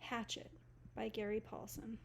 Hatchet by Gary Paulson.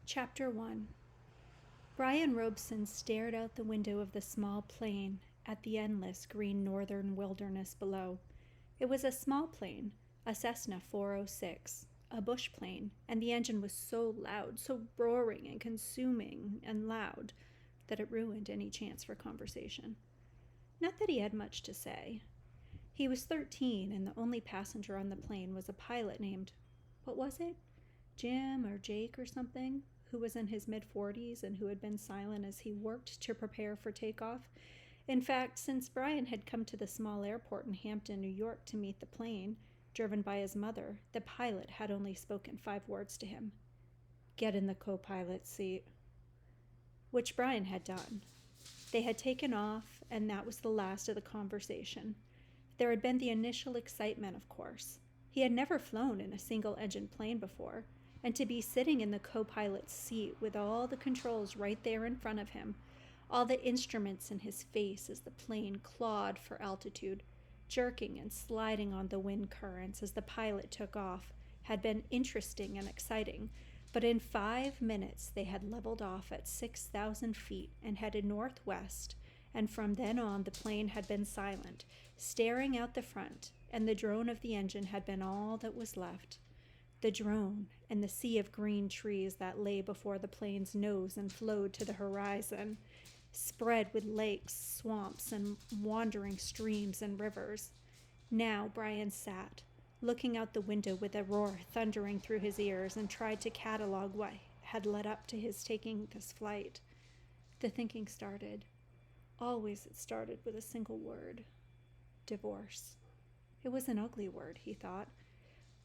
Chapter 1. Brian Robeson stared out the window of the small plane at the endless green northern wilderness below. It was a small plane, a Cessna 406, a bush plane, and the engine was so loud, so roaring and consuming and loud, that it ruined any chance for conversation. Not that he had much to say. He was 13, and the only passenger on the plane was a pilot named, what was it? Jim or Jake or something, who was in his mid-40s and who had been silent as he worked to prepare for takeoff. In fact, since Brian had come to the small airport in Hampton, New York to meet the plane, driven by his mother, the pilot had only spoken 5 words to him. Get in the co-pilot's seat. Which Brian had done. They had taken off, and that was the last of the conversation. There had been the initial excitement, of course. He had never flown in a single-engine plane before, and to be sitting in the co-pilot's seat with all the controls right there in front of him, all the instruments in his face as the plane clawed for altitude, jerking and sliding on the wind currents as the pilot took off, had been interesting and exciting. But in 5 minutes they had leveled off at 6,000 feet and headed northwest, and from then on the plane had been silent, staring out the front, and the drone of the engine had been all that was left. The drone and the sea of green trees that lay before the plane's nose and flowed to the horizon, spread with lakes, swamps, and wandering streams and rivers. Now Brian sat, looking out the window with a roar thundering through his ears, and tried to catalog what had led up to his taking this flight. The thinking started. Always it started with a single word. Divorce. It was an ugly word, he thought.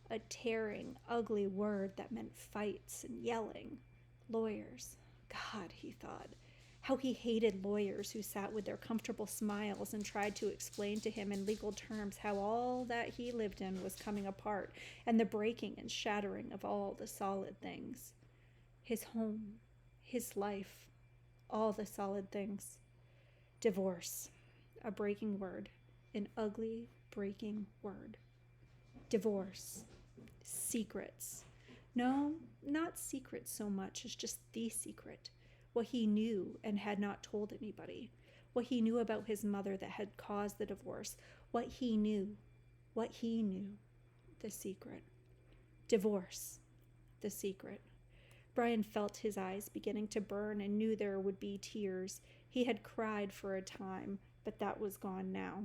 A tearing, ugly word that meant fights and yelling. Lawyers. God, he thought. How he hated lawyers who sat with their comfortable smiles and tried to explain to him in legal terms how all that he lived in was coming apart, and the breaking and shattering of all the solid things. His home, his life, all the solid things. Divorce. A breaking word. An ugly, breaking word. Divorce. Secrets. No, not secrets so much as just the secret. What he knew and had not told anybody. What he knew about his mother that had caused the divorce. What he knew. The secret. Divorce. The secret. Brian felt his eyes beginning to burn and knew there would be tears. He had cried for a time, but that was gone now.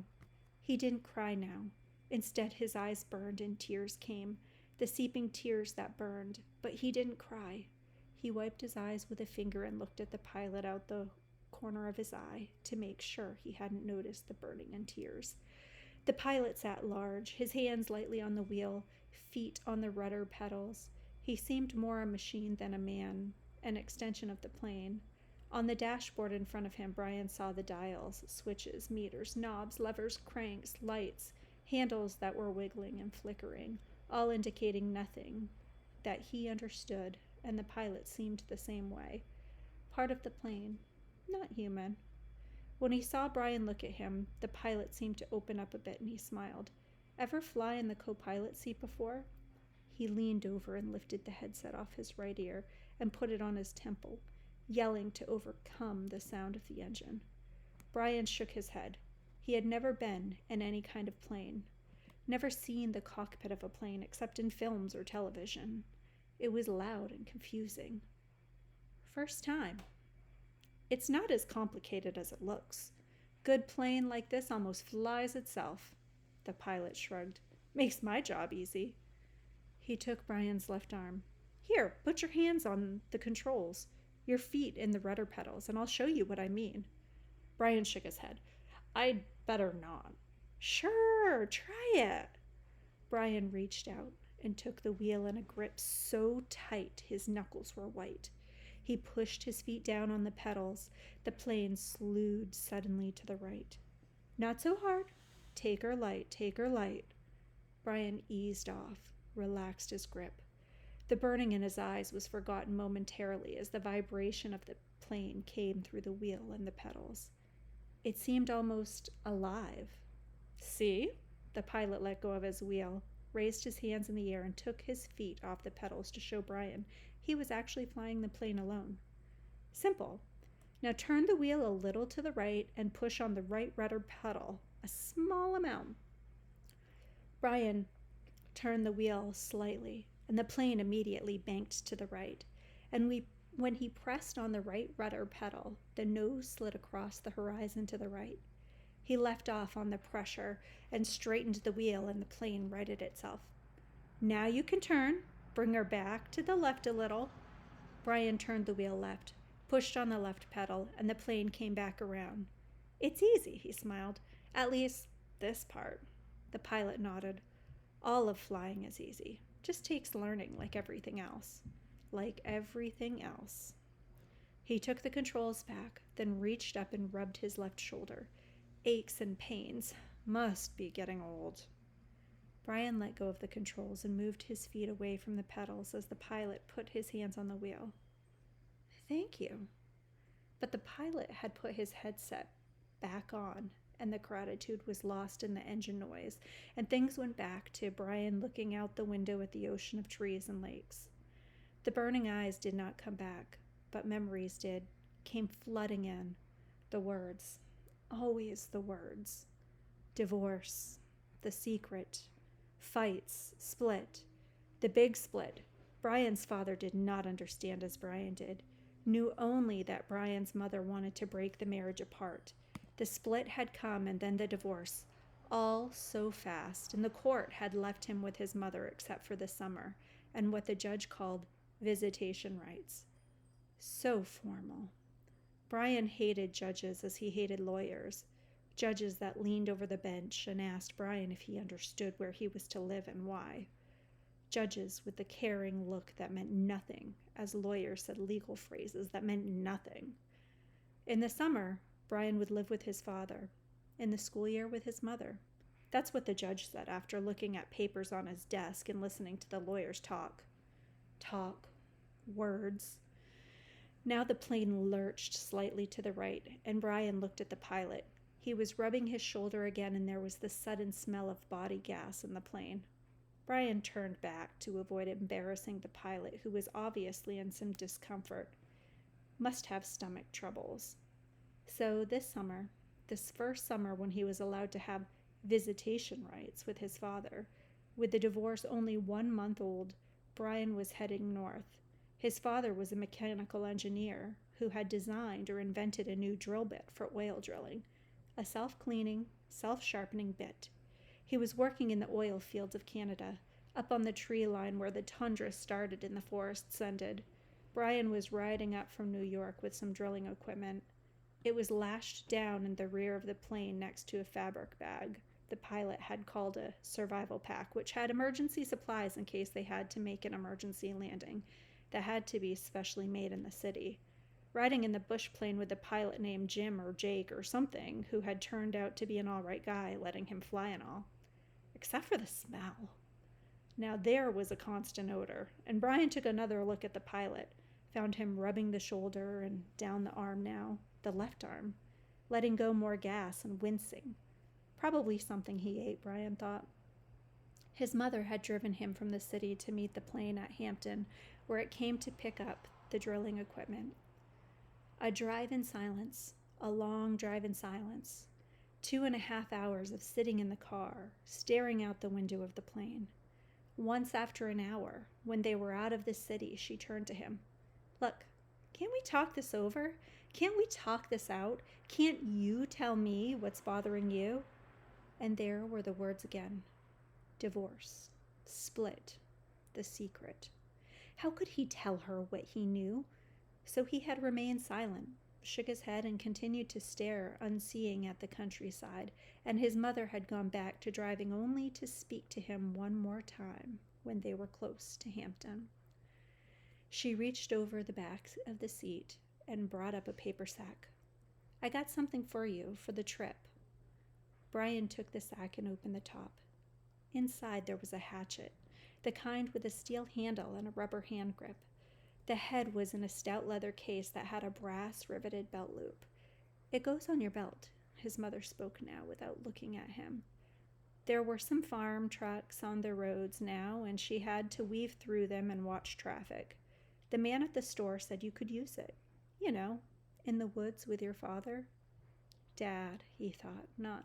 He didn't cry now. Instead, his eyes burned and tears came, the seeping tears that burned, but he didn't cry. He wiped his eyes with a finger and looked at the pilot out the corner of his eye to make sure he hadn't noticed the burning and tears. The pilot sat large, his hands lightly on the wheel, feet on the rudder pedals. He seemed more a machine than a man, an extension of the plane. On the dashboard in front of him, Brian saw the dials, switches, meters, knobs, levers, cranks, lights, handles that were wiggling and flickering, all indicating nothing, that he understood, and the pilot seemed the same way. Part of the plane, not human. When he saw Brian look at him, the pilot seemed to open up a bit and he smiled. Ever fly in the co-pilot seat before? He leaned over and lifted the headset off his right ear and put it on his temple, yelling to overcome the sound of the engine. Brian shook his head. He had never been in any kind of plane, never seen the cockpit of a plane except in films or television. It was loud and confusing. First time. It's not as complicated as it looks. Good plane like this almost flies itself. The pilot shrugged. Makes my job easy. He took Brian's left arm. Here, put your hands on the controls, your feet in the rudder pedals, and I'll show you what I mean. Brian shook his head. I'd better not. Sure, try it. Brian reached out and took the wheel in a grip so tight his knuckles were white. He pushed his feet down on the pedals. The plane slewed suddenly to the right. Not so hard. Take her light, take her light. Brian eased off, relaxed his grip. The burning in his eyes was forgotten momentarily as the vibration of the plane came through the wheel and the pedals. It seemed almost alive. See? The pilot let go of his wheel, raised his hands in the air, and took his feet off the pedals to show Brian he was actually flying the plane alone. Simple. Now turn the wheel a little to the right and push on the right rudder pedal, a small amount. Brian turned the wheel slightly, and the plane immediately banked to the right. And when he pressed on the right rudder pedal, the nose slid across the horizon to the right. He left off on the pressure and straightened the wheel, and the plane righted itself. Now you can turn. Bring her back to the left a little. Brian turned the wheel left, pushed on the left pedal, and the plane came back around. It's easy, he smiled. At least this part. The pilot nodded. All of flying is easy. Just takes learning, like everything else. Like everything else. He took the controls back, then reached up and rubbed his left shoulder. Aches and pains. Must be getting old. Brian let go of the controls and moved his feet away from the pedals as the pilot put his hands on the wheel. Thank you. But the pilot had put his headset back on, and the gratitude was lost in the engine noise, and things went back to Brian looking out the window at the ocean of trees and lakes. The burning eyes did not come back, but memories did, came flooding in. The words. Always the words. Divorce. The secret. Fights. Split. The big split. Brian's father did not understand as Brian did. Knew only that Brian's mother wanted to break the marriage apart. The split had come, and then the divorce. All so fast, and the court had left him with his mother except for the summer, and what the judge called visitation rights. So formal. Brian hated judges as he hated lawyers. Judges that leaned over the bench and asked Brian if he understood where he was to live and why. Judges with the caring look that meant nothing, as lawyers said legal phrases that meant nothing. In the summer, Brian would live with his father. In the school year, with his mother. That's what the judge said after looking at papers on his desk and listening to the lawyers talk. Talk. Words. Now the plane lurched slightly to the right, and Brian looked at the pilot. He was rubbing his shoulder again, and there was the sudden smell of body gas in the plane. Brian turned back to avoid embarrassing the pilot, who was obviously in some discomfort. Must have stomach troubles. So this first summer when he was allowed to have visitation rights with his father, with the divorce only 1 month old, Brian was heading north. His father was a mechanical engineer who had designed or invented a new drill bit for oil drilling, a self-cleaning, self-sharpening bit. He was working in the oil fields of Canada, up on the tree line where the tundra started and the forests ended. Brian was riding up from New York with some drilling equipment. It was lashed down in the rear of the plane next to a fabric bag the pilot had called a survival pack, which had emergency supplies in case they had to make an emergency landing that had to be specially made in the city. Riding in the bush plane with a pilot named Jim or Jake or something, who had turned out to be an all right guy, letting him fly and all. Except for the smell. Now there was a constant odor, and Brian took another look at the pilot, found him rubbing the shoulder and down the arm now, the left arm, letting go more gas and wincing. Probably something he ate, Brian thought. His mother had driven him from the city to meet the plane at Hampton, where it came to pick up the drilling equipment. A drive in silence, a long drive in silence. 2.5 hours of sitting in the car, staring out the window of the plane. Once after an hour, when they were out of the city, she turned to him. Look, can't we talk this over? Can't we talk this out? Can't you tell me what's bothering you? And there were the words again. Divorce. Split. The secret. How could he tell her what he knew? So he had remained silent, shook his head, and continued to stare unseeing at the countryside, and his mother had gone back to driving only to speak to him one more time when they were close to Hampton. She reached over the back of the seat and brought up a paper sack. I got something for you for the trip. Brian took the sack and opened the top. Inside there was a hatchet, the kind with a steel handle and a rubber hand grip. The head was in a stout leather case that had a brass riveted belt loop. It goes on your belt, his mother spoke now without looking at him. There were some farm trucks on the roads now, and she had to weave through them and watch traffic. The man at the store said you could use it. You know, in the woods with your father. Dad, he thought, not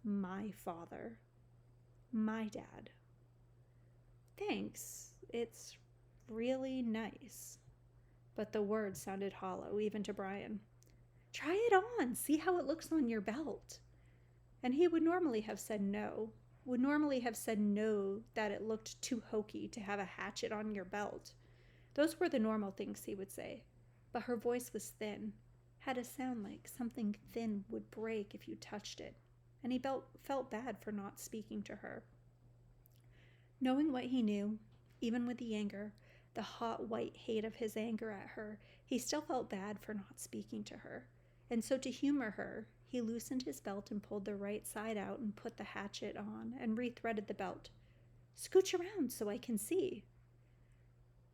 my father. My dad. Thanks, it's really nice. But the words sounded hollow, even to Brian. Try it on, see how it looks on your belt. And he would normally have said no, that it looked too hokey to have a hatchet on your belt. Those were the normal things he would say. But her voice was thin, had a sound like something thin would break if you touched it, and he felt bad for not speaking to her. Knowing what he knew, even with the anger, the hot white hate of his anger at her, he still felt bad for not speaking to her. And so to humor her, he loosened his belt and pulled the right side out and put the hatchet on and rethreaded the belt. Scooch around so I can see.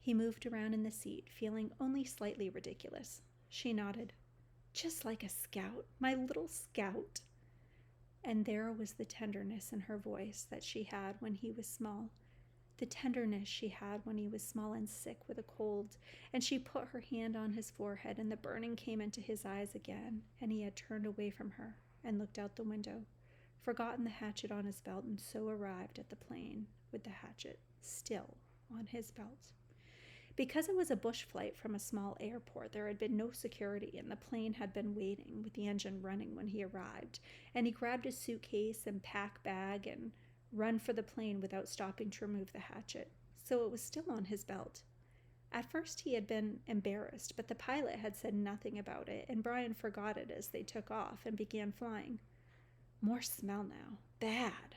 He moved around in the seat, feeling only slightly ridiculous. She nodded. Just like a scout, my little scout. And there was the tenderness in her voice that she had when he was small. The tenderness she had when he was small and sick with a cold, and she put her hand on his forehead, and the burning came into his eyes again, and he had turned away from her and looked out the window, forgotten the hatchet on his belt, and so arrived at the plane with the hatchet still on his belt. Because it was a bush flight from a small airport, there had been no security, and the plane had been waiting with the engine running when he arrived, and he grabbed his suitcase and pack bag and run for the plane without stopping to remove the hatchet, so it was still on his belt. At first he had been embarrassed, but the pilot had said nothing about it, and Brian forgot it as they took off and began flying. More smell now. Bad.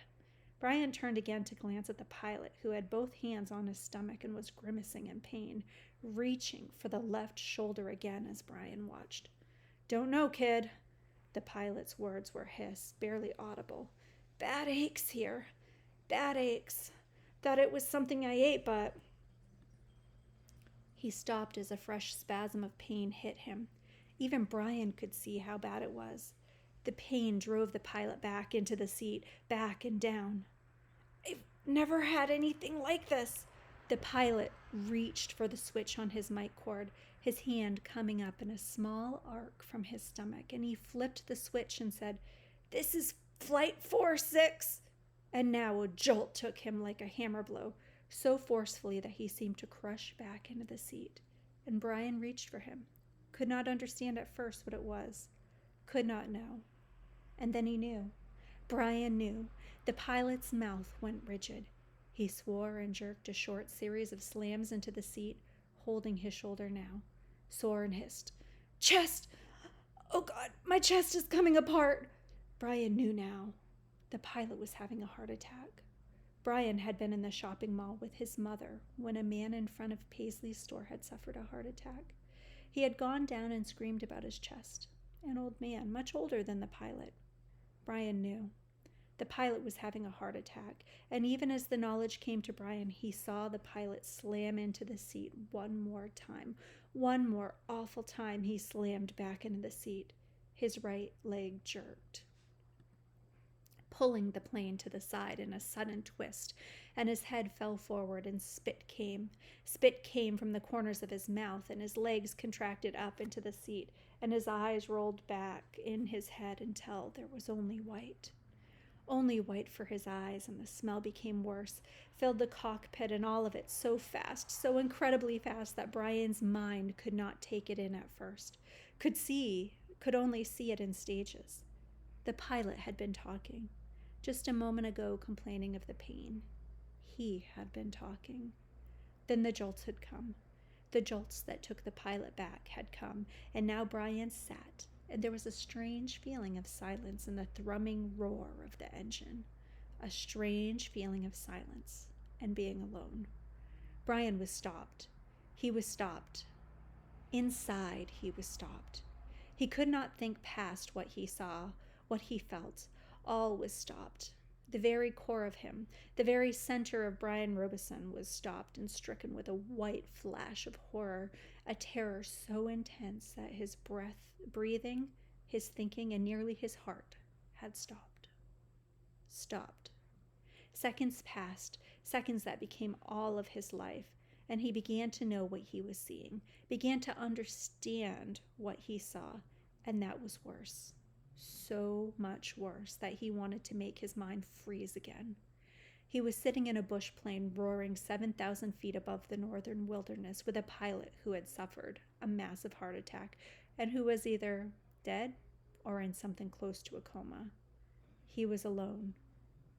Brian turned again to glance at the pilot, who had both hands on his stomach and was grimacing in pain, reaching for the left shoulder again as Brian watched. Don't know, kid. The pilot's words were hissed, barely audible. Bad aches here. Bad aches. Thought it was something I ate, but... He stopped as a fresh spasm of pain hit him. Even Brian could see how bad it was. The pain drove the pilot back into the seat, back and down. I've never had anything like this. The pilot reached for the switch on his mic cord, his hand coming up in a small arc from his stomach, and he flipped the switch and said, This is Flight 46. And now a jolt took him like a hammer blow, so forcefully that he seemed to crush back into the seat. And Brian reached for him. Could not understand at first what it was. Could not know. And then he knew. Brian knew. The pilot's mouth went rigid. He swore and jerked a short series of slams into the seat, holding his shoulder now. Sore and hissed. Chest! Oh God, my chest is coming apart! Brian knew now. The pilot was having a heart attack. Brian had been in the shopping mall with his mother when a man in front of Paisley's store had suffered a heart attack. He had gone down and screamed about his chest. An old man, much older than the pilot. Brian knew. The pilot was having a heart attack, and even as the knowledge came to Brian, he saw the pilot slam into the seat one more time. One more awful time he slammed back into the seat. His right leg jerked, pulling the plane to the side in a sudden twist, and his head fell forward and spit came. Spit came from the corners of his mouth, and his legs contracted up into the seat, and his eyes rolled back in his head until there was only white. Only white for his eyes, and the smell became worse, filled the cockpit and all of it so fast, so incredibly fast that Brian's mind could not take it in at first, could only see it in stages. The pilot had been talking, just a moment ago complaining of the pain. He had been talking. Then the jolts had come. The jolts that took the pilot back had come, and now Brian sat, and there was a strange feeling of silence in the thrumming roar of the engine. A strange feeling of silence and being alone. Brian was stopped. He was stopped. Inside, he was stopped. He could not think past what he saw, what he felt. All was stopped. The very core of him, the very center of Brian Robeson, was stopped and stricken with a white flash of horror, a terror so intense that his breathing, his thinking, and nearly his heart had stopped. Stopped. Seconds passed, seconds that became all of his life, and he began to know what he was seeing, began to understand what he saw, and that was worse. So much worse that he wanted to make his mind freeze again. He was sitting in a bush plane roaring 7,000 feet above the northern wilderness with a pilot who had suffered a massive heart attack and who was either dead or in something close to a coma. He was alone.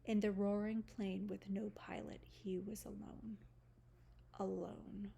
In the roaring plane with no pilot, he was alone. Alone.